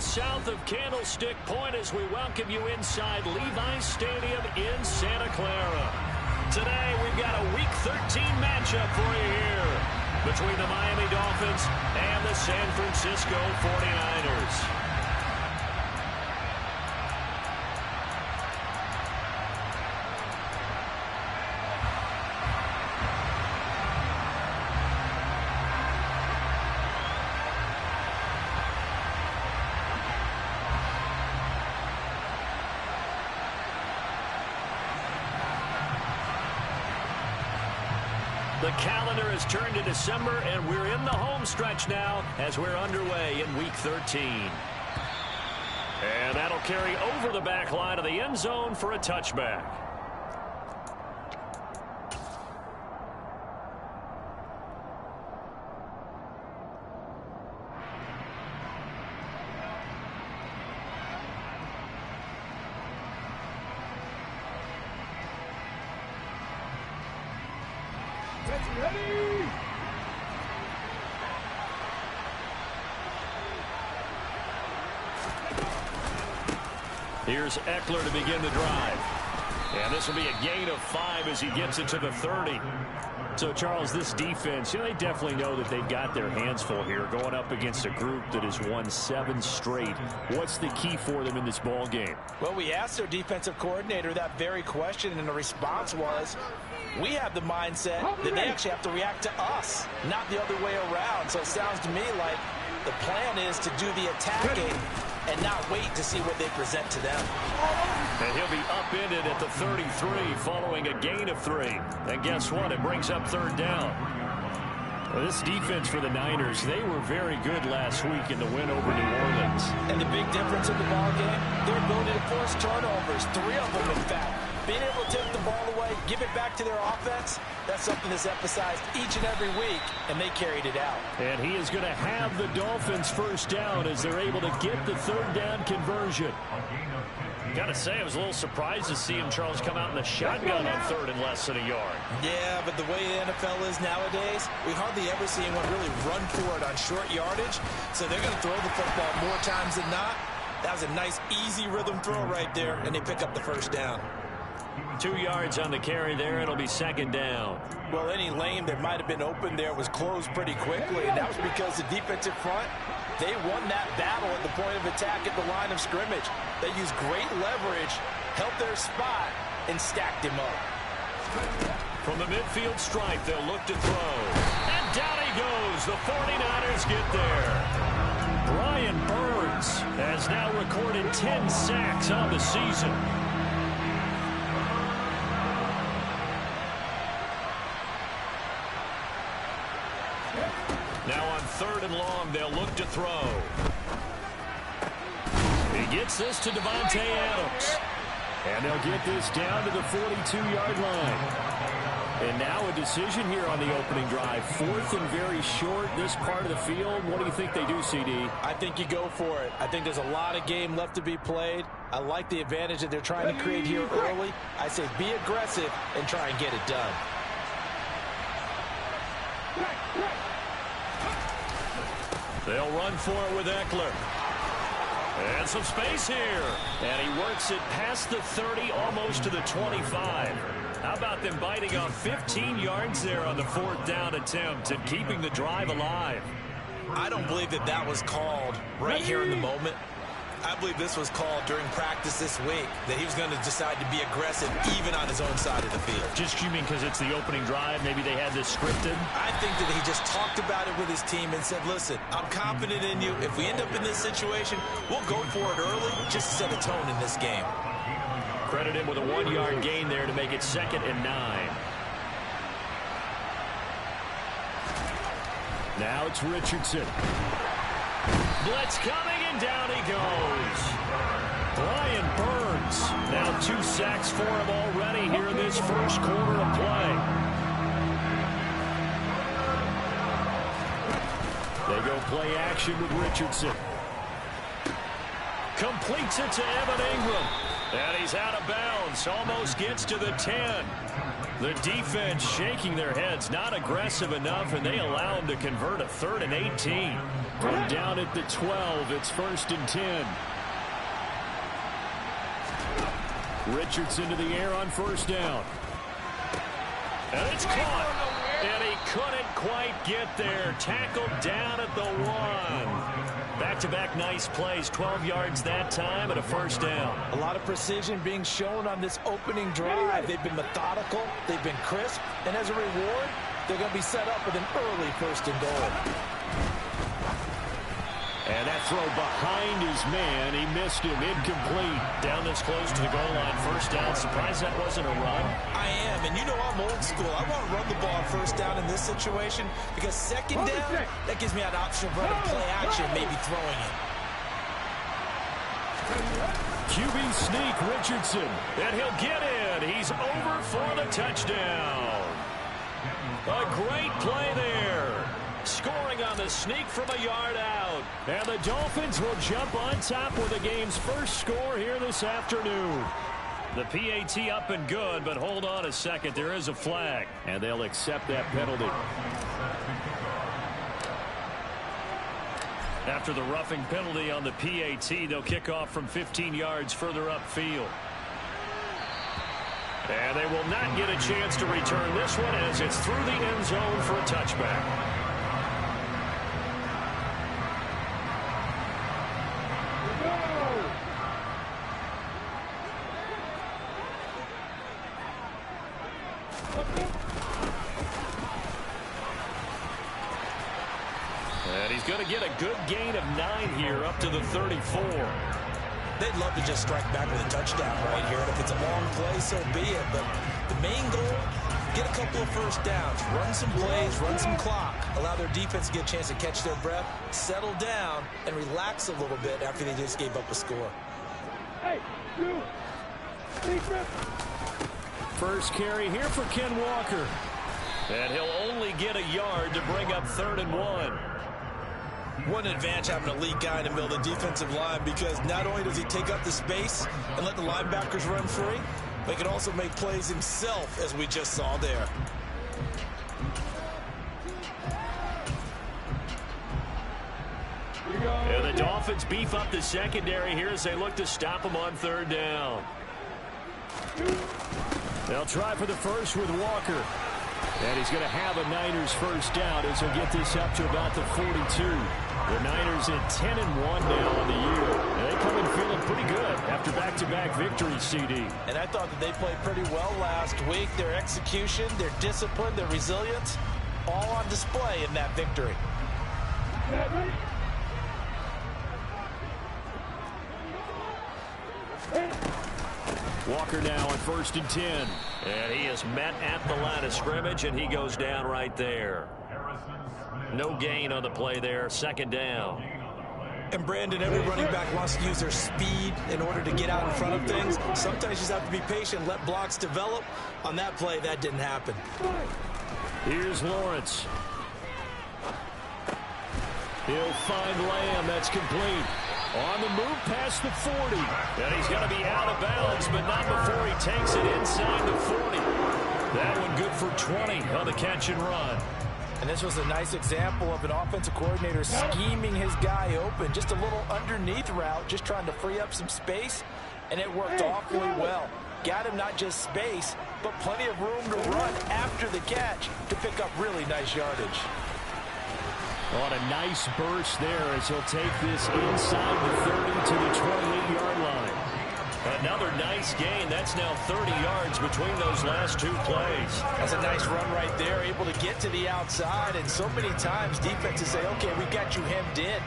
south of Candlestick Point as we welcome you inside Levi Stadium in Santa Clara. Today, we've got a Week 13 matchup for you here between the Miami Dolphins and the San Francisco 49ers. The calendar has turned to December, and we're in the home stretch now as we're underway in Week 13. And that'll carry over the back line of the end zone for a touchback. Ready! Here's Eckler to begin the drive. And this will be a gain of 5 as he gets it to the 30. So, Charles, this defense, they definitely know that they've got their hands full here going up against a group that has won 7 straight. What's the key for them in this ball game? Well, we asked their defensive coordinator that very question, and the response was, we have the mindset that they actually have to react to us, not the other way around. So it sounds to me like the plan is to do the attacking and not wait to see what they present to them. And he'll be upended at the 33 following a gain of 3. And guess what? It brings up 3rd down. Well, this defense for the Niners, they were very good last week in the win over New Orleans. And the big difference in the ball game, their ability to force turnovers, 3 of them in fact. Being able to take the ball away, give it back to their offense, that's something that's emphasized each and every week, and they carried it out. And he is going to have the Dolphins first down as they're able to get the 3rd down conversion. Got to say, I was a little surprised to see him, Charles, come out in the shotgun on 3rd and less than a yard. Yeah, but the way the NFL is nowadays, we hardly ever see anyone really run for it on short yardage, so they're going to throw the football more times than not. That was a nice, easy rhythm throw right there, and they pick up the first down. 2 yards on the carry there. It'll be 2nd down. Well, any lane that might have been open there was closed pretty quickly, and that was because the defensive front, they won that battle at the point of attack at the line of scrimmage. They used great leverage, held their spot, and stacked him up. From the midfield stripe, they'll look to throw. And down he goes. The 49ers get there. Brian Burns has now recorded 10 sacks on the season. Now on 3rd and long, they'll look to throw. He gets this to Devontae Adams. And they'll get this down to the 42-yard line. And now a decision here on the opening drive. 4th and very short, this part of the field. What do you think they do, CD? I think you go for it. I think there's a lot of game left to be played. I like the advantage that they're trying to create here early. I say be aggressive and try and get it done. They'll run for it with Eckler. And some space here. And he works it past the 30, almost to the 25. How about them biting off 15 yards there on the 4th down attempt and keeping the drive alive? I don't believe that that was called right here in the moment. I believe this was called during practice this week, that he was going to decide to be aggressive even on his own side of the field. Just you mean because it's the opening drive? Maybe they had this scripted? I think that he just talked about it with his team and said, listen, I'm confident in you. If we end up in this situation, we'll go for it early just to set a tone in this game. Credit him with a 1-yard gain there to make it 2nd and 9. Now it's Richardson. Blitz coming, and down he goes. Brian Burns. Now 2 sacks for him already here in this first quarter of play. They go play action with Richardson. Completes it to Evan Ingram. And he's out of bounds. Almost gets to the 10. The defense shaking their heads. Not aggressive enough, and they allow him to convert a 3rd and 18. From down at the 12, it's 1st and 10. Richardson to the air on 1st down. And it's caught. And he couldn't quite get there. Tackled down at the 1. Back-to-back nice plays. 12 yards that time and a 1st down. A lot of precision being shown on this opening drive. They've been methodical. They've been crisp. And as a reward, they're going to be set up with an early 1st and goal. And that throw behind his man. He missed him. Incomplete. Down this close to the goal line. 1st down. Surprised that wasn't a run. I am. And you know I'm old school. I want to run the ball on 1st down in this situation because 2nd down, that gives me an option of running play action, maybe throwing it. QB sneak, Richardson. And he'll get in. He's over for the touchdown. A great play there. Scoring on the sneak from a yard out. And the Dolphins will jump on top with the game's first score here this afternoon. The PAT up and good, but hold on a second. There is a flag, and they'll accept that penalty. After the roughing penalty on the PAT, they'll kick off from 15 yards further upfield. And they will not get a chance to return this one as it's through the end zone for a touchback. And he's going to get a good gain of 9 here up to the 34. They'd love to just strike back with a touchdown right here. And if it's a long play, so be it. But the main goal, get a couple of 1st downs, run some plays, run some clock, allow their defense to get a chance to catch their breath, settle down, and relax a little bit after they just gave up a score. Hey, you. First carry here for Ken Walker. And he'll only get a yard to bring up 3rd and 1. What an advantage having an elite guy in the middle of the defensive line, because not only does he take up the space and let the linebackers run free, but he can also make plays himself, as we just saw there. And the Dolphins beef up the secondary here as they look to stop him on 3rd down. They'll try for the first with Walker. And he's going to have a Niners 1st down as he'll get this up to about the 42. The Niners at 10-1 now on the year. And they come in feeling pretty good after back-to-back victories, CD. And I thought that they played pretty well last week. Their execution, their discipline, their resilience, all on display in that victory. Walker now on 1st and 10. And he is met at the line of scrimmage, and he goes down right there. No gain on the play there. 2nd down. And Brandon, every running back wants to use their speed in order to get out in front of things. Sometimes you just have to be patient, let blocks develop. On that play, that didn't happen. Here's Lawrence. He'll find Lamb. That's complete. On the move past the 40. And he's going to be out of bounds, but not before he takes it inside the 40. That one good for 20 on the catch and run. And this was a nice example of an offensive coordinator scheming his guy open. Just a little underneath route, just trying to free up some space, and it worked awfully well. Got him not just space, but plenty of room to run after the catch to pick up really nice yardage. On a nice burst there as he'll take this inside the 30 to the 28-yard line. Another nice gain. That's now 30 yards between those last 2 plays. That's a nice run right there, able to get to the outside. And so many times defenses say, okay, we got you hemmed in.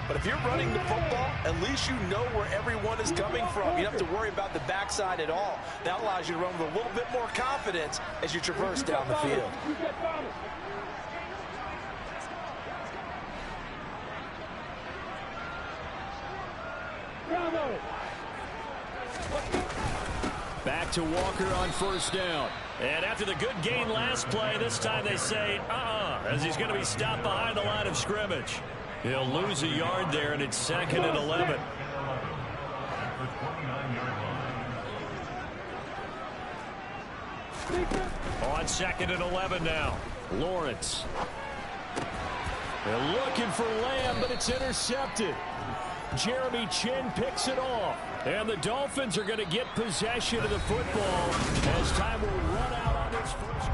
But if you're running the football, at least you know where everyone is coming from. You don't have to worry about the backside at all. That allows you to run with a little bit more confidence as you traverse down the field. Back to Walker on 1st down. And after the good gain last play, this time they say, as he's going to be stopped behind the line of scrimmage. He'll lose a yard there, and it's 2nd and 11. On 2nd and 11 now. Lawrence. They're looking for Lamb, but it's intercepted. Jeremy Chin picks it off. And the Dolphins are going to get possession of the football as time will run out on this first.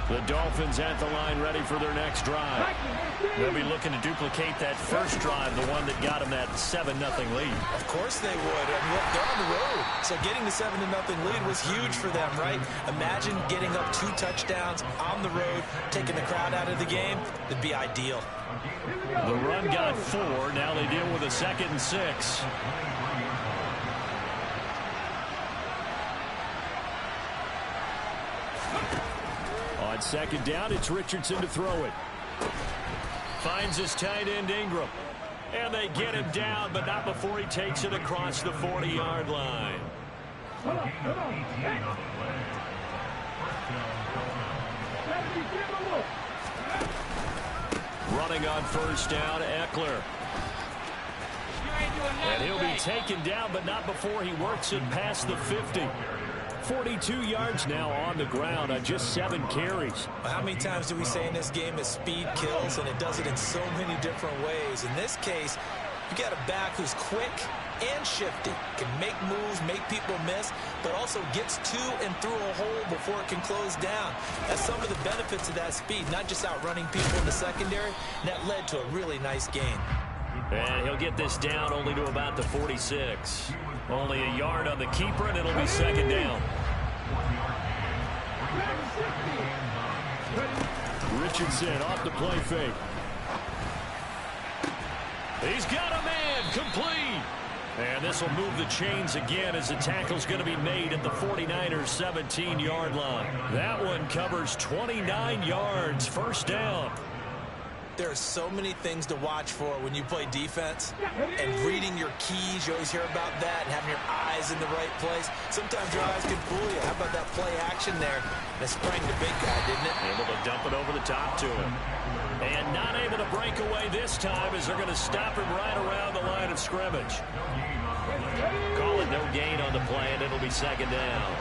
The Dolphins at the line ready for their next drive. They'll be looking to duplicate that first drive, the one that got them that 7-0 lead. Of course they would. I mean, look, they're on the road. So getting the 7-0 lead was huge for them, right? Imagine getting up 2 touchdowns on the road, taking the crowd out of the game. It'd be ideal. The run got 4. Now they deal with a 2nd and 6. On 2nd down, it's Richardson to throw it. Finds his tight end Ingram. And they get him down, but not before he takes it across the 40-yard line. Running on 1st down, Eckler. And he'll be taken down, but not before he works it past the 50. 42 yards now on the ground on just 7 carries. How many times do we say in this game that speed kills, and it does it in so many different ways? In this case, you got a back who's quick and shifty, can make moves, make people miss, but also gets to and through a hole before it can close down. That's some of the benefits of that speed, not just outrunning people in the secondary, and that led to a really nice gain. And he'll get this down only to about the 46. Only a yard on the keeper, and it'll be 2nd down. Richardson off the play fake. He's got a man, complete. And this will move the chains again as the tackle's going to be made at the 49ers 17-yard line. That one covers 29 yards, 1st down. There are so many things to watch for when you play defense, and reading your keys, you always hear about that, and having your eyes in the right place. Sometimes your eyes can fool you. How about that play action there? And it sprang the big guy, didn't it? Able to dump it over the top to him. And not able to break away this time as they're going to stop him right around the line of scrimmage. Call it no gain on the play, and it'll be 2nd down.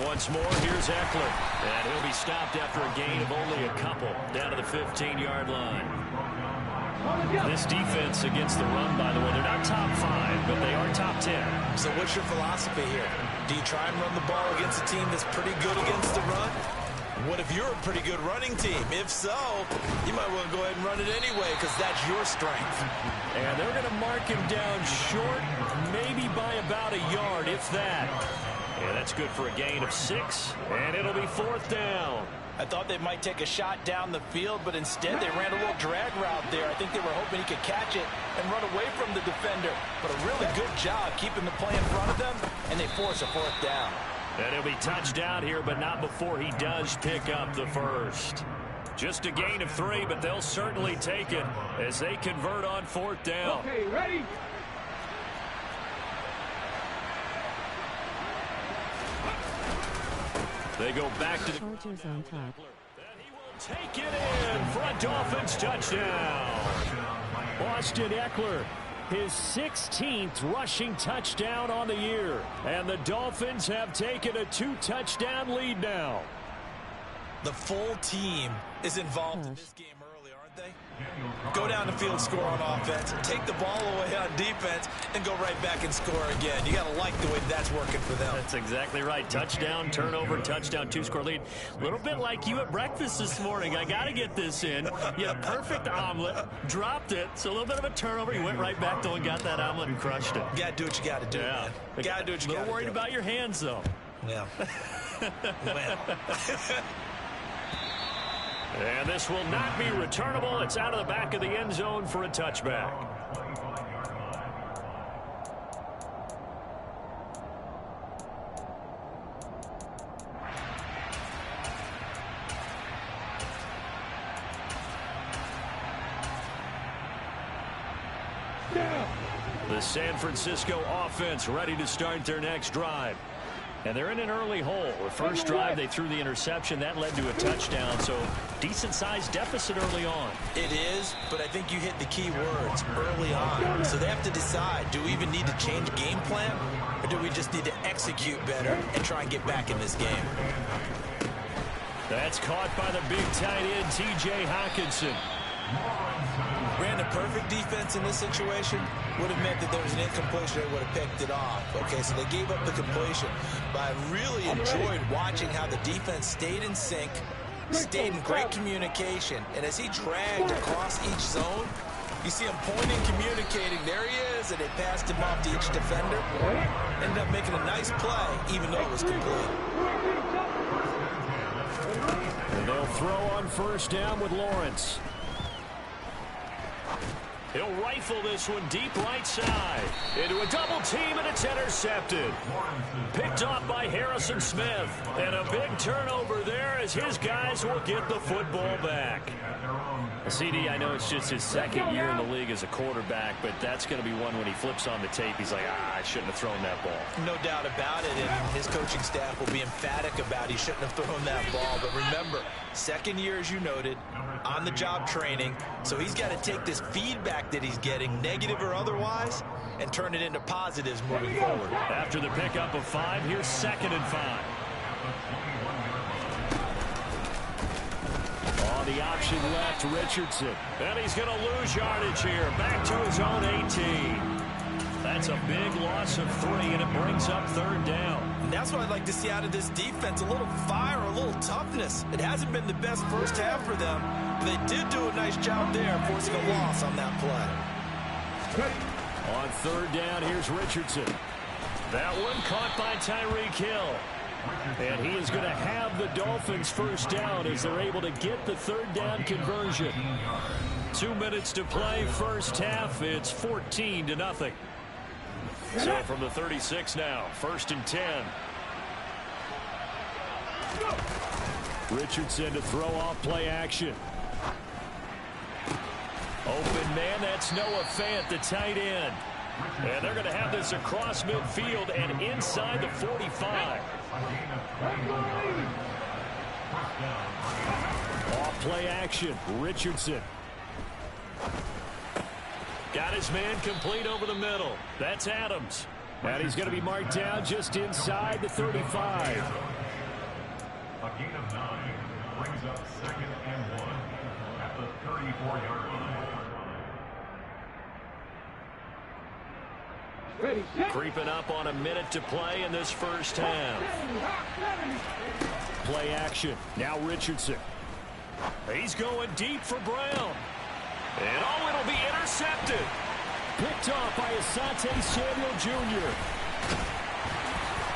Once more, here's Eckler. And he'll be stopped after a gain of only a couple down to the 15-yard line. This defense against the run, by the way, they're not top 5, but they are top 10. So what's your philosophy here? Do you try and run the ball against a team that's pretty good against the run? What if you're a pretty good running team? If so, you might want to go ahead and run it anyway because that's your strength. And they're going to mark him down short, maybe by about a yard, if that. Yeah, that's good for a gain of 6, and it'll be 4th down. I thought they might take a shot down the field, but instead they ran a little drag route there. I think they were hoping he could catch it and run away from the defender. But a really good job keeping the play in front of them, and they force a 4th down. And he'll be touched down here, but not before he does pick up the 1st. Just a gain of 3, but they'll certainly take it as they convert on 4th down. Okay, ready? They go back to the Chargers on top. And he will take it in for a Dolphins touchdown. Austin Eckler, his 16th rushing touchdown on the year. And the Dolphins have taken a 2-touchdown lead now. The full team is involved in this game early, aren't they? Go down the field, score on offense, take the ball away on defense, and go right back and score again. You got to like the way that's working for them. That's exactly right. Touchdown, turnover, touchdown, 2-score lead. A little bit like you at breakfast this morning. I got to get this in. You had a perfect omelet, dropped it, so a little bit of a turnover. You went right back, though, and got that omelet and crushed it. You got to do what you got to do, man. You got to do what you got to do. A little worried about your hands, though. Yeah. And this will not be returnable. It's out of the back of the end zone for a touchback. The San Francisco offense ready to start their next drive. And they're in an early hole. The first drive, they threw the interception. That led to a touchdown. So decent-sized deficit early on. It is, but I think you hit the key words early on. So they have to decide, do we even need to change game plan? Or do we just need to execute better and try and get back in this game? That's caught by the big tight end, T.J. Hawkinson. Brandon, perfect defense in this situation would have meant that there was an incompletion. They would have picked it off. Okay, so they gave up the completion. But I really enjoyed watching how the defense stayed in sync, stayed in great communication. And as he dragged across each zone, you see him pointing, communicating. There he is, and they passed him off to each defender. Ended up making a nice play, even though it was complete. And they'll throw on first down with Lawrence. He'll rifle this one deep right side. Into a double team, and it's intercepted. Picked off by Harrison Smith. And a big turnover there as his guys will get the football back. CD, I know it's just his second year in the league as a quarterback, but that's going to be one when he flips on the tape. He's like, I shouldn't have thrown that ball. No doubt about it, and his coaching staff will be emphatic about he shouldn't have thrown that ball. But remember, second year, as you noted, on-the-job training, so he's got to take this feedback that he's getting, negative or otherwise, and turn it into positives moving forward. After the pickup of 5, here's 2nd and 5. On the option left, Richardson. And he's going to lose yardage here. Back to his own 18. That's a big loss of 3, and it brings up 3rd down. And that's what I'd like to see out of this defense, a little fire, a little toughness. It hasn't been the best first half for them, but they did do a nice job there, forcing a loss on that play. On 3rd down, here's Richardson. That one caught by Tyreek Hill. And he is going to have the Dolphins first down as they're able to get the 3rd down conversion. 2 minutes to play, first half. It's 14-0. So from the 36 now, 1st and 10. Richardson to throw off play action. Open man, that's Noah Fant, the tight end. And they're going to have this across midfield and inside the 45. Off play action, Richardson. Got his man complete over the middle. That's Adams. And he's going to be marked down just inside the 35. A gain of 9 brings up 2nd and 1 at the 34-yard line. Creeping up on a minute to play in this first half. Play action. Now Richardson. He's going deep for Brown. And oh, it'll be intercepted. Picked off by Asante Samuel Jr.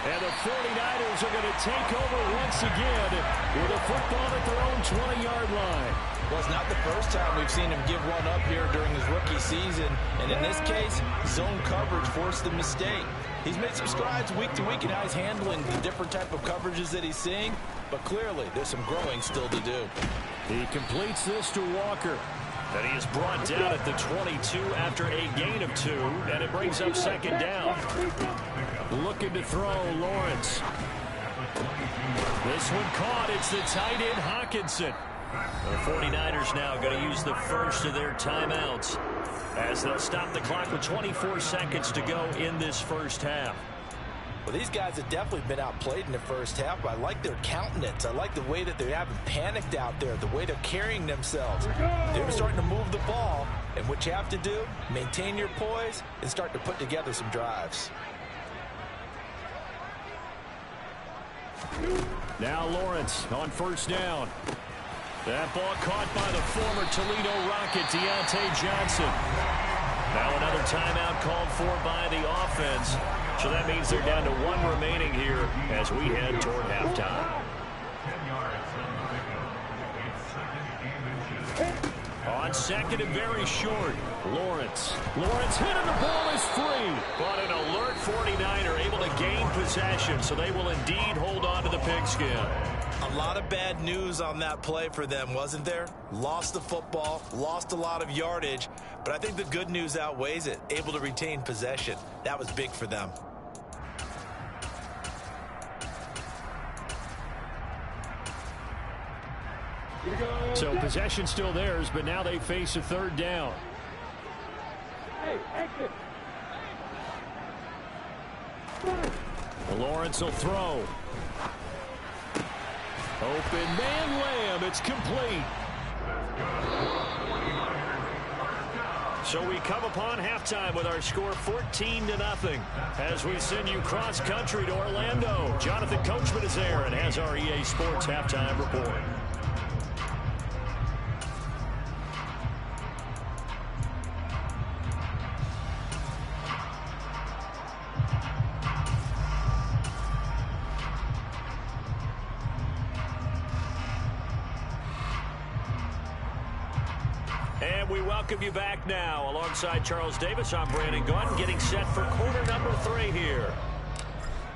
And the 49ers are going to take over once again with a football at their own 20-yard line. Well, it's not the first time we've seen him give one up here during his rookie season. And in this case, zone coverage forced the mistake. He's made some strides week to week in how he's handling the different type of coverages that he's seeing. But clearly, there's some growing still to do. He completes this to Walker. And he is brought down at the 22 after a gain of 2. And it brings up 2nd down. Looking to throw, Lawrence. This one caught. It's the tight end, Hawkinson. The 49ers now going to use the first of their timeouts as they'll stop the clock with 24 seconds to go in this first half. Well, these guys have definitely been outplayed in the first half, but I like their countenance. I like the way that they haven't panicked out there, the way they're carrying themselves. They're starting to move the ball, and what you have to do, maintain your poise and start to put together some drives. Now Lawrence on first down. That ball caught by the former Toledo Rocket, Deontay Johnson. Now another timeout called for by the offense. So that means they're down to 1 remaining here as we head toward halftime. 10 yards from the pickup. It's 2nd and inches. On 2nd and very short, Lawrence hit and the ball is free. But an alert 49er able to gain possession, so they will indeed hold on to the pigskin. A lot of bad news on that play for them, wasn't there? Lost the football, lost a lot of yardage, but I think the good news outweighs it. Able to retain possession. That was big for them. So possession still theirs, but now they face a third down. Hey, exit. Lawrence will throw. Open man Lamb. It's complete. So we come upon halftime with our score 14-0 as we send you cross country to Orlando. Jonathan Coachman is there and has our EA Sports halftime report. And we welcome you back now. Alongside Charles Davis, I'm Brandon Gunn, getting set for quarter number 3 here.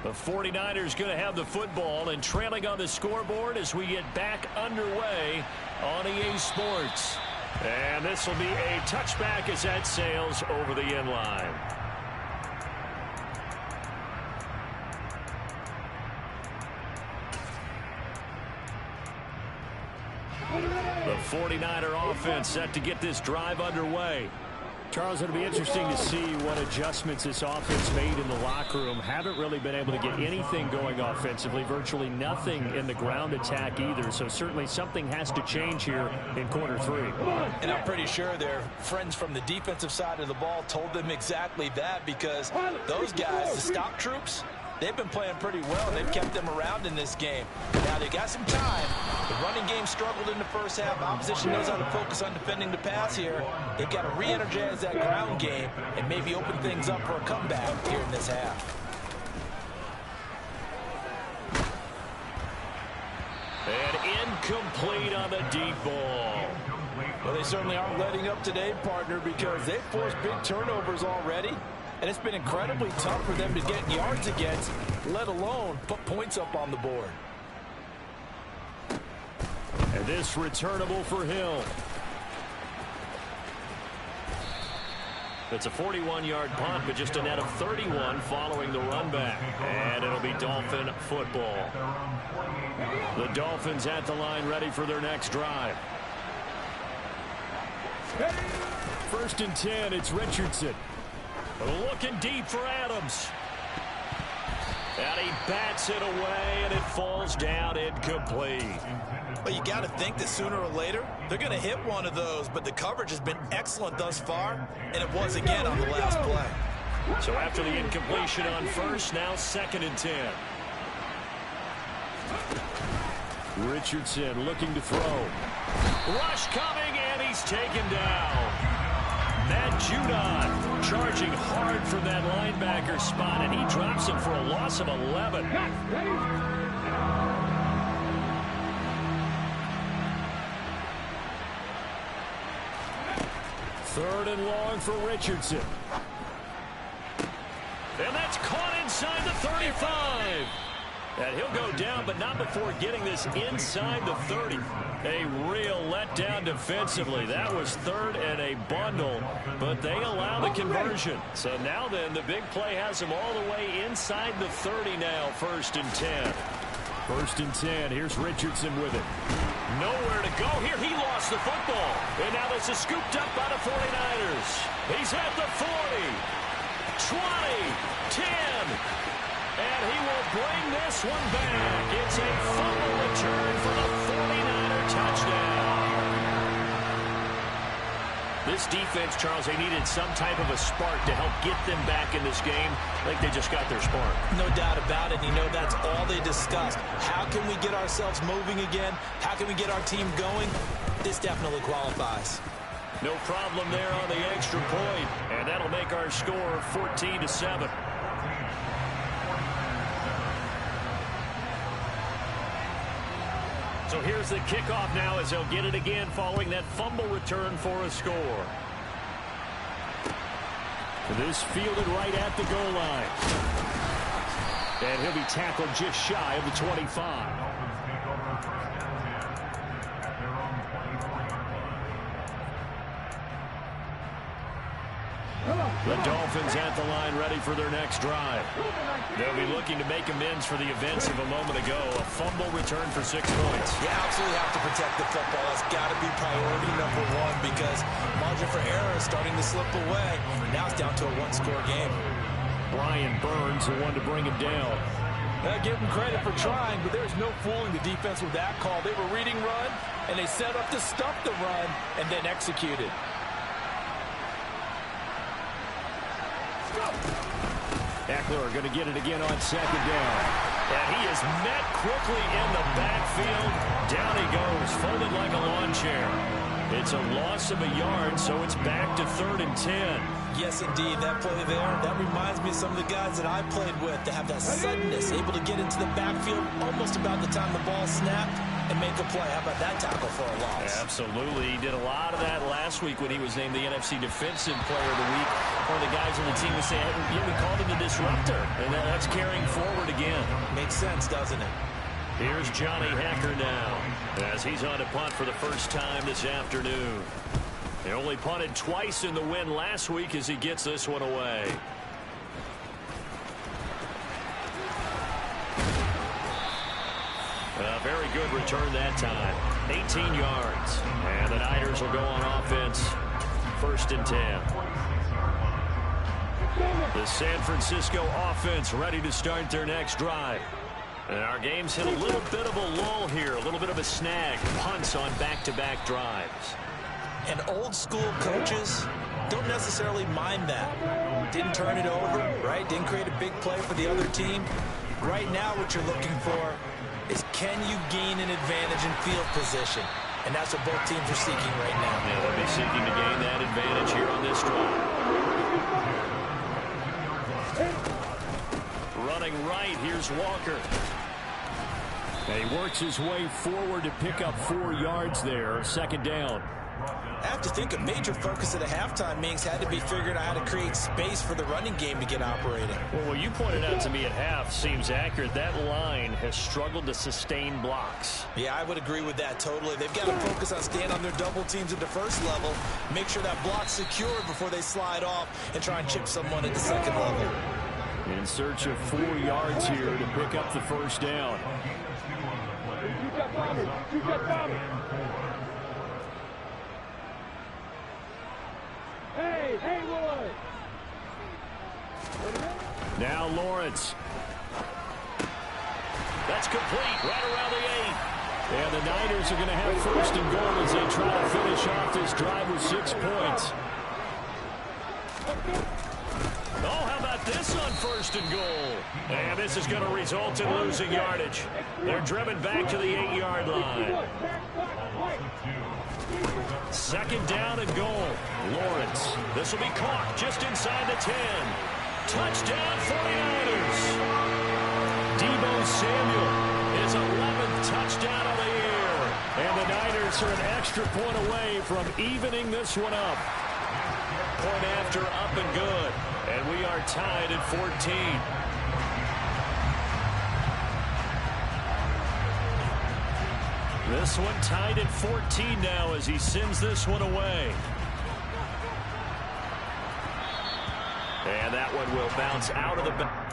The 49ers going to have the football and trailing on the scoreboard as we get back underway on EA Sports. And this will be a touchback as that sails over the end line. The 49er offense set to get this drive underway. Charles, it'll be interesting to see what adjustments this offense made in the locker room. Haven't really been able to get anything going offensively, virtually nothing in the ground attack either. So certainly something has to change here in quarter 3. And I'm pretty sure their friends from the defensive side of the ball told them exactly that, because those guys, the stop troops, they've been playing pretty well, and they've kept them around in this game. Now, they got some time. The running game struggled in the first half. Opposition knows how to focus on defending the pass here. They've got to re-energize that ground game and maybe open things up for a comeback here in this half. And incomplete on the deep ball. Well, they certainly aren't letting up today, partner, because they've forced big turnovers already. And it's been incredibly tough for them to get yards against, let alone put points up on the board. And this returnable for Hill. It's a 41-yard punt, but just a net of 31 following the run back. And it'll be Dolphin football. The Dolphins at the line ready for their next drive. 1st and 10, it's Richardson. Looking deep for Adams. And he bats it away, and it falls down incomplete. Well, you got to think that sooner or later, they're going to hit one of those, but the coverage has been excellent thus far, and it was again on the last play. So after the incompletion on first, now 2nd and 10. Richardson looking to throw. Rush coming, and he's taken down. Matt Judon charging hard from that linebacker spot, and he drops him for a loss of 11. 3rd and long for Richardson. And that's caught inside the 35. And he'll go down, but not before getting this inside the 30. A real letdown defensively. That was 3rd and a bundle, but they allow the conversion. So now then, the big play has them all the way inside the 30 now, 1st and 10. 1st and 10, here's Richardson with it. Nowhere to go here. He lost the football. And now this is scooped up by the 49ers. He's at the 40, 20, 10. And he will bring this one back. It's a fumble return for the 49er touchdown. This defense, Charles, they needed some type of a spark to help get them back in this game. I think they just got their spark. No doubt about it. You know, that's all they discussed. How can we get ourselves moving again? How can we get our team going? This definitely qualifies. No problem there on the extra point. And that'll make our score 14-7. So here's the kickoff now as they'll get it again following that fumble return for a score. This fielded right at the goal line. And he'll be tackled just shy of the 25. The Dolphins at the line ready for their next drive. They'll be looking to make amends for the events of a moment ago. A fumble return for 6 points. You absolutely have to protect the football. That's got to be priority number one because margin for error is starting to slip away. Now it's down to a one-score game. Brian Burns, the one to bring him down. Give him credit for trying, but there's no fooling the defense with that call. They were reading run, and they set up to stop the run and then executed. Eckler going to get it again on second down. And he is met quickly in the backfield. Down he goes, folded like a lawn chair. It's a loss of a yard, so it's back to 3rd and 10. Yes, indeed. That play there, that reminds me of some of the guys that I played with that have that suddenness, able to get into the backfield almost about the time the ball snapped and make a play. How about that tackle for a loss? Absolutely. He did a lot of that last week when he was named the NFC Defensive Player of the Week. One of the guys on the team was saying, yeah, we called him the disruptor. And that's carrying forward again. Makes sense, doesn't it? Here's Johnny Hacker now as he's on to punt for the first time this afternoon. He only punted twice in the win last week as he gets this one away. A very good return that time. 18 yards. And the Niners will go on offense. 1st and 10. The San Francisco offense ready to start their next drive. And our game's hit a little bit of a lull here. A little bit of a snag. Punts on back-to-back drives. And old-school coaches don't necessarily mind that. Didn't turn it over, right? Didn't create a big play for the other team. Right now what you're looking for is can you gain an advantage in field position? And that's what both teams are seeking right now. Yeah, they'll be seeking to gain that advantage here on this drive. Running right, here's Walker. And he works his way forward to pick up 4 yards there. 2nd down. I have to think a major focus at a halftime means had to be figuring out how to create space for the running game to get operating. Well, what you pointed out to me at half seems accurate. That line has struggled to sustain blocks. Yeah, I would agree with that totally. They've got to focus on staying on their double teams at the first level, make sure that block's secured before they slide off and try and chip someone at the 2nd level. In search of 4 yards here to pick up the 1st down. Hey, Haywood! Now Lawrence. That's complete right around the 8. And the Niners are going to have 1st and goal as they try to finish off this drive with 6 points. Oh, how about this on 1st and goal? And this is going to result in losing yardage. They're driven back to the 8-yard line. 2nd down and goal. Lawrence. This will be caught just inside the 10. Touchdown 49ers. Deebo Samuel, his 11th touchdown of the year. And the Niners are an extra point away from evening this one up. Point after up and good. And we are tied at 14. This one tied at 14 now as he sends this one away. And that one will bounce out of the back.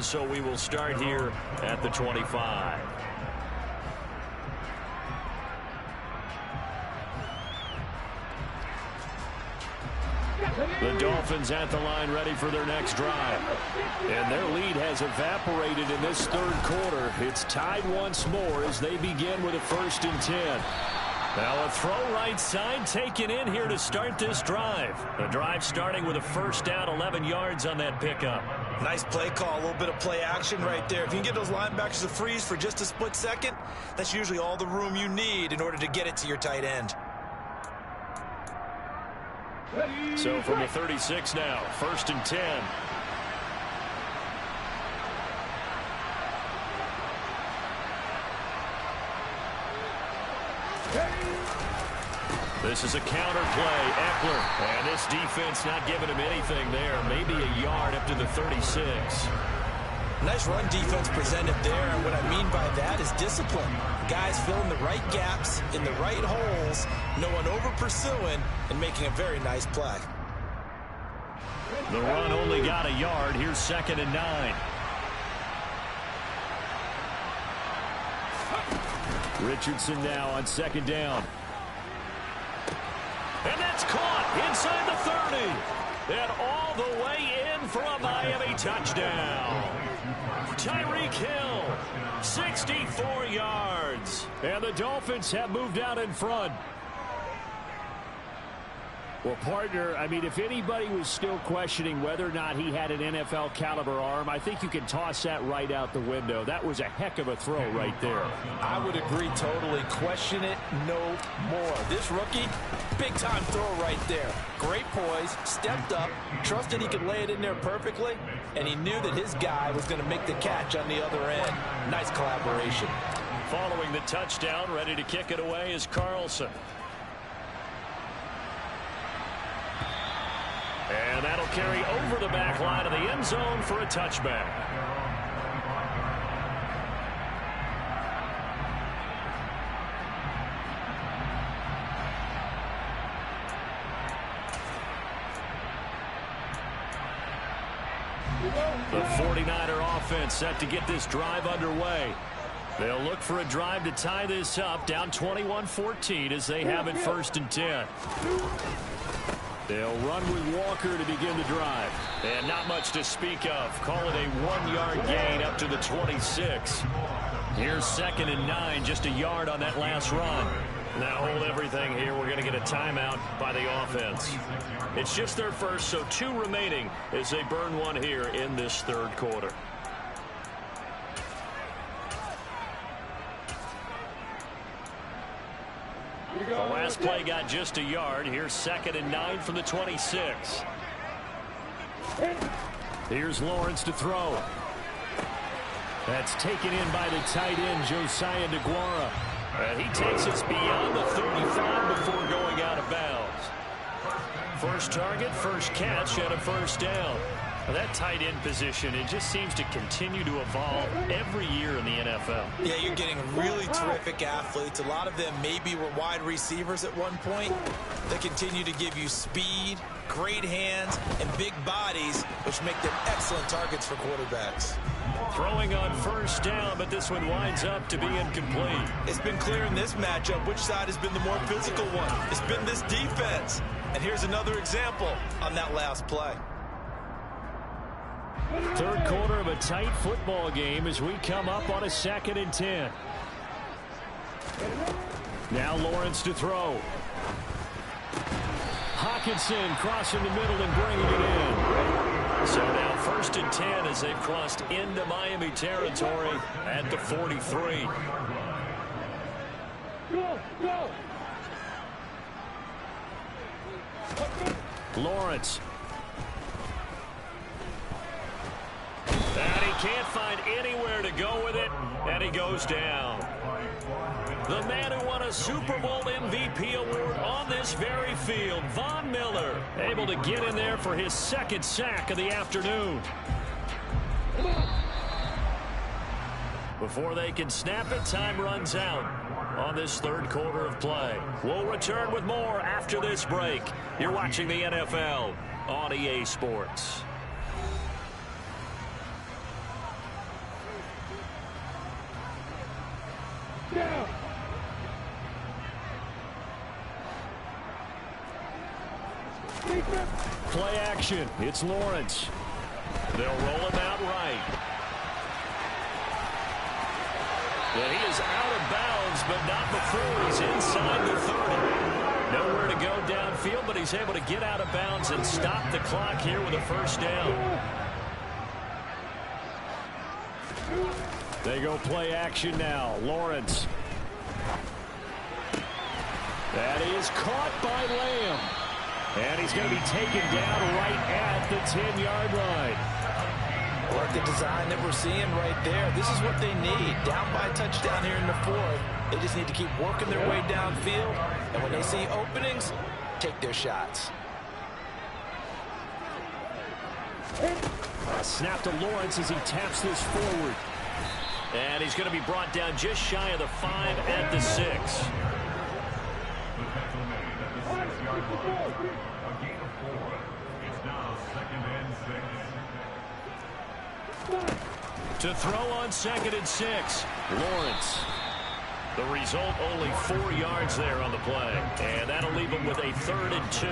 So we will start here at the 25. The Dolphins at the line ready for their next drive. And their lead has evaporated in this 3rd quarter. It's tied once more as they begin with a 1st and 10. Now a throw right side taken in here to start this drive. The drive starting with a 1st down, 11 yards on that pickup. Nice play call, a little bit of play action right there. If you can get those linebackers to freeze for just a split second, that's usually all the room you need in order to get it to your tight end. So from the 36 now, 1st and 10. This is a counter play, Eckler. And this defense not giving him anything there. Maybe a yard up to the 36. Nice run defense presented there. And what I mean by that is discipline. Guys filling the right gaps in the right holes, no one over pursuing, and making a very nice play. The run only got a yard. Here's 2nd and 9. Richardson now on 2nd down. And that's caught inside the 30. And all the way in for a Miami touchdown. Tyreek Hill, 64 yards. And the Dolphins have moved out in front. Well, partner, I mean, if anybody was still questioning whether or not he had an NFL caliber arm, I think you can toss that right out the window. That was a heck of a throw right there. I would agree totally. Question it no more. This rookie, big-time throw right there. Great poise, stepped up, trusted he could lay it in there perfectly, and he knew that his guy was going to make the catch on the other end. Nice collaboration. Following the touchdown, ready to kick it away is Carlson. And that'll carry over the back line of the end zone for a touchback. The 49er offense set to get this drive underway. They'll look for a drive to tie this up, down 21-14 as they have it 1st and 10. They'll run with Walker to begin the drive. And not much to speak of. Call it a 1-yard gain up to the 26. Here's 2nd and 9, just a yard on that last run. Now hold everything here. We're going to get a timeout by the offense. It's just their first, so 2 remaining as they burn one here in this 3rd quarter. The last play got just a yard. Here's 2nd and 9 from the 26. Here's Lawrence to throw. That's taken in by the tight end, Josiah DeGuara. And he takes us beyond the 35 before going out of bounds. First target, first catch, and a 1st down. Well, that tight end position, it just seems to continue to evolve every year in the NFL. Yeah, you're getting really terrific athletes. A lot of them maybe were wide receivers at one point. They continue to give you speed, great hands, and big bodies, which make them excellent targets for quarterbacks. Throwing on 1st down, but this one winds up to be incomplete. It's been clear in this matchup which side has been the more physical one. It's been this defense. And here's another example on that last play. 3rd quarter of a tight football game as we come up on a 2nd and 10. Now Lawrence to throw. Hawkinson crossing the middle and bringing it in. So now 1st and 10 as they've crossed into Miami territory at the 43. Lawrence. And he can't find anywhere to go with it, and he goes down. The man who won a Super Bowl MVP award on this very field, Von Miller, able to get in there for his 2nd sack of the afternoon. Before they can snap it, time runs out on this 3rd quarter of play. We'll return with more after this break. You're watching the NFL on EA Sports. Play action. It's Lawrence. They'll roll him out right. And he is out of bounds, but not before he's inside the 30. Nowhere to go downfield, but he's able to get out of bounds and stop the clock here with a 1st down. They go play action now. Lawrence. That is caught by Lamb. And he's going to be taken down right at the 10-yard line. Like the design that we're seeing right there. This is what they need. Down by a touchdown here in the fourth. They just need to keep working their way downfield. And when they see openings, take their shots. A snap to Lawrence as he taps this forward. And he's going to be brought down just shy of the 5 at the 6. The tackle made at the 6-yard line. A gain of 4. It's now 2nd and 6. To throw on 2nd and 6. Lawrence. The result, only 4 yards there on the play. And that'll leave him with a 3rd and 2.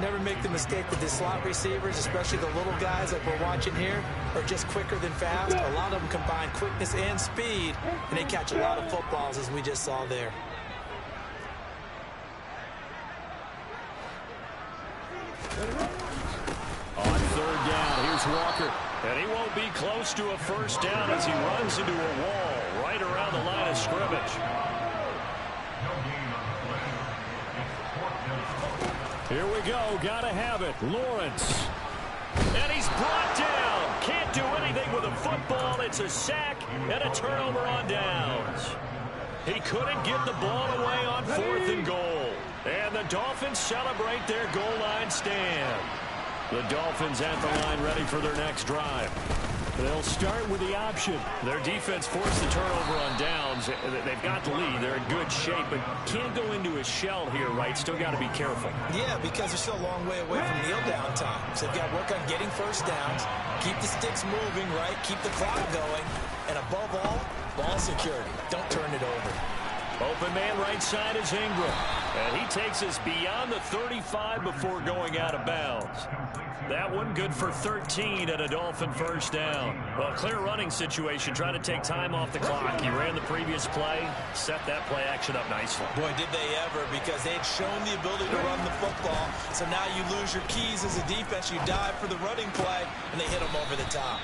Never make the mistake that the slot receivers, especially the little guys like we're watching here, are just quicker than fast. A lot of them combine quickness and speed, and they catch a lot of footballs, as we just saw there. On 3rd down, here's Walker. And he won't be close to a 1st down as he runs into a wall right around the line of scrimmage. Here we go. Gotta have it. Lawrence. And he's brought down. Can't do anything with a football. It's a sack and a turnover on downs. He couldn't get the ball away on 4th and goal. And the Dolphins celebrate their goal line stand. The Dolphins at the line ready for their next drive. They'll start with the option. Their defense forced the turnover on downs. They've got the lead. They're in good shape, but can't go into a shell here, right? Still got to be careful. Yeah, because they're still a long way away from kneel down time. So they've got to work on getting 1st downs, keep the sticks moving, right? Keep the clock going. And above all, ball security. Don't turn it over. Open man right side is Ingram. And he takes us beyond the 35 before going out of bounds. That one good for 13 and a Dolphin 1st down. Well, clear running situation. Trying to take time off the clock. He ran the previous play, set that play action up nicely. Boy, did they ever, because they had shown the ability to run the football. So now you lose your keys as a defense. You dive for the running play, and they hit them over the top.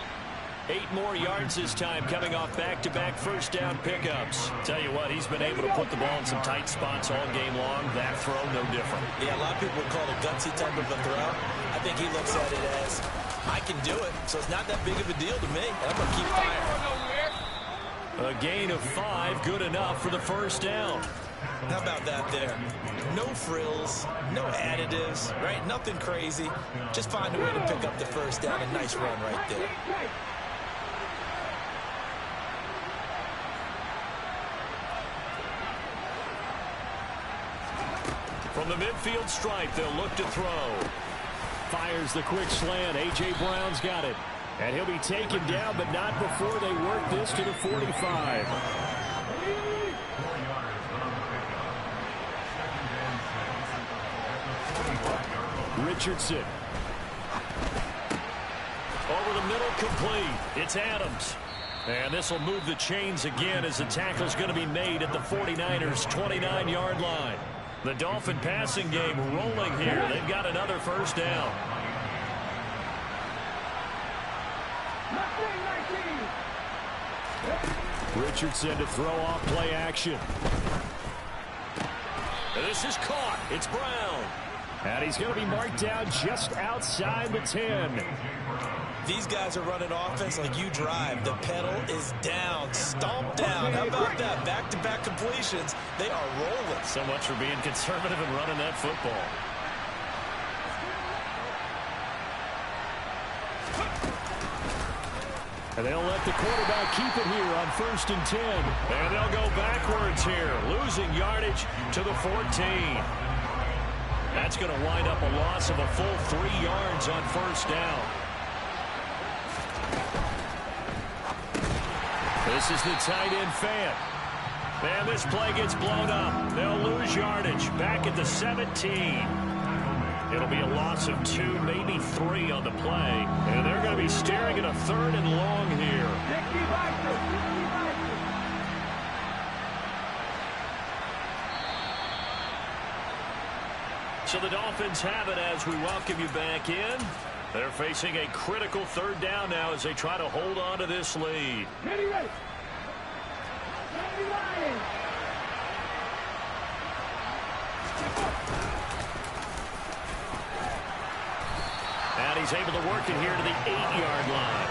8 more yards this time, coming off back-to-back 1st down pickups. Tell you what, he's been able to put the ball in some tight spots all game long. That throw, no different. Yeah, a lot of people would call it a gutsy type of a throw. I think he looks at it as, I can do it, so it's not that big of a deal to me. I'm going to keep firing. A gain of 5, good enough for the 1st down. How about that there? No frills, no additives, right? Nothing crazy. Just find a way to pick up the 1st down. A nice run right there. From the midfield stripe, they'll look to throw. Fires the quick slant. A.J. Brown's got it. And he'll be taken down, but not before they work this to the 45. Richardson. Over the middle, complete. It's Adams. And this will move the chains again as the tackle's going to be made at the 49ers' 29-yard line. The Dolphin passing game rolling here. They've got another 1st down. Richardson to throw off play action. And this is caught. It's Brown. And he's going to be marked down just outside the 10. These guys are running offense like you drive. The pedal is down, stomp down. How about that? Back-to-back completions. They are rolling. So much for being conservative and running that football. And they'll let the quarterback keep it here on 1st and 10. And they'll go backwards here, losing yardage to the 14. That's going to wind up a loss of a full 3 yards on 1st down. This is the tight end fan. And this play gets blown up. They'll lose yardage back at the 17. It'll be a loss of 2, maybe 3 on the play. And they're going to be staring at a 3rd and long here. So the Dolphins have it as we welcome you back in. They're facing a critical third down now as they try to hold on to this lead. Ready, ready. And he's able to work it here to the 8-yard line.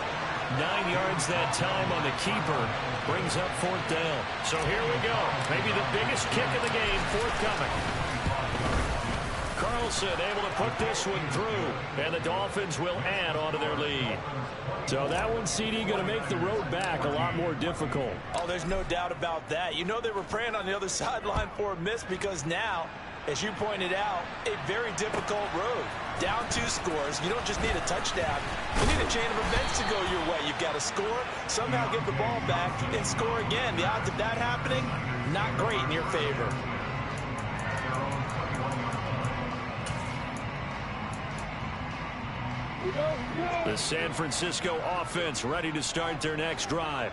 9 yards that time on the keeper. Brings up fourth down. So here we go. Maybe the biggest kick of the game forthcoming. Carlson able to put this one through. And the Dolphins will add onto their lead. So that one, CD, going to make the road back a lot more difficult. Oh, there's no doubt about that. You know they were praying on the other sideline for a miss because now, as you pointed out, a very difficult road. Down 2 scores. You don't just need a touchdown. You need a chain of events to go your way. You've got to score, somehow get the ball back, and score again. The odds of that happening, not great in your favor. The San Francisco offense ready to start their next drive.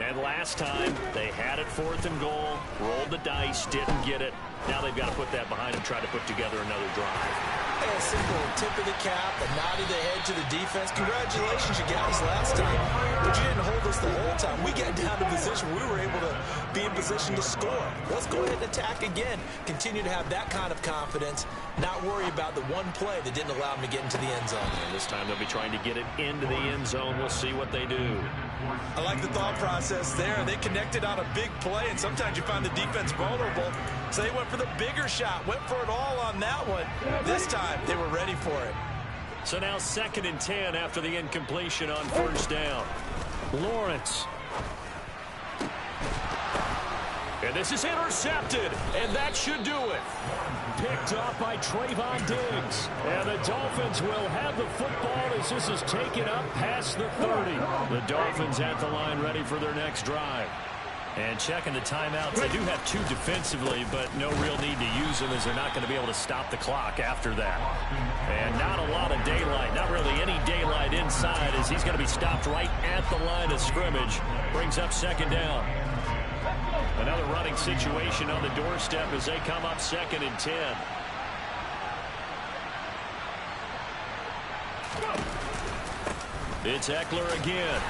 And last time, they had it 4th and goal, rolled the dice, didn't get it. Now they've got to put that behind them, try to put together another drive. A simple tip of the cap, a nod of the head to the defense. Congratulations, you got us last time, but you didn't hold us the whole time. We got down to position. We were able to be in position to score. Let's go ahead and attack again. Continue to have that kind of confidence, not worry about the one play that didn't allow them to get into the end zone. And this time they'll be trying to get it into the end zone. We'll see what they do. I like the thought process there. They connected on a big play, and sometimes you find the defense vulnerable. So they went for the bigger shot, went for it all on that one. This time, they were ready for it. So now 2nd and 10 after the incompletion on first down. Lawrence. And this is intercepted, and that should do it. Picked off by Trayvon Diggs. And the Dolphins will have the football as this is taken up past the 30. The Dolphins at the line ready for their next drive. And checking the timeouts, they do have 2 defensively, but no real need to use them as they're not going to be able to stop the clock after that. And not a lot of daylight, not really any daylight inside as he's going to be stopped right at the line of scrimmage. Brings up 2nd down. Another running situation on the doorstep as they come up 2nd and 10. It's Eckler again.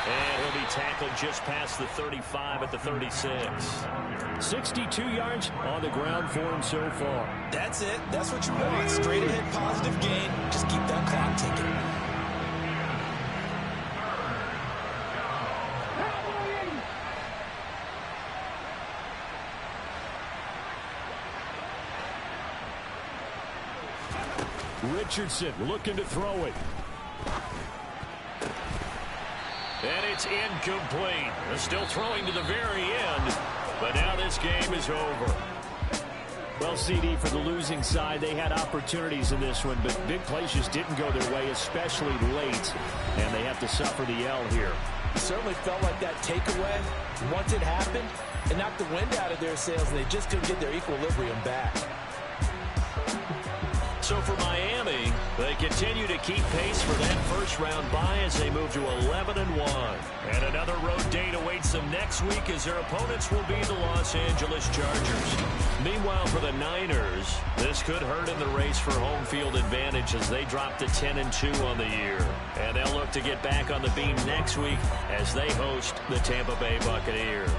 And he'll be tackled just past the 35 at the 36. 62 yards on the ground for him so far. That's it. That's what you want. Straight ahead positive gain. Just keep that clock ticking. Richardson looking to throw it. And it's incomplete. They're still throwing to the very end, but now this game is over. Well, CD, for the losing side, they had opportunities in this one, but big plays just didn't go their way, especially late, and they have to suffer the L here. It certainly felt like that takeaway, once it happened, it knocked the wind out of their sails, and they just couldn't get their equilibrium back. So for Miami, they continue to keep pace for that first-round bye as they move to 11-1. And another road date awaits them next week as their opponents will be the Los Angeles Chargers. Meanwhile, for the Niners, this could hurt in the race for home field advantage as they drop to 10-2 on the year. And they'll look to get back on the beam next week as they host the Tampa Bay Buccaneers.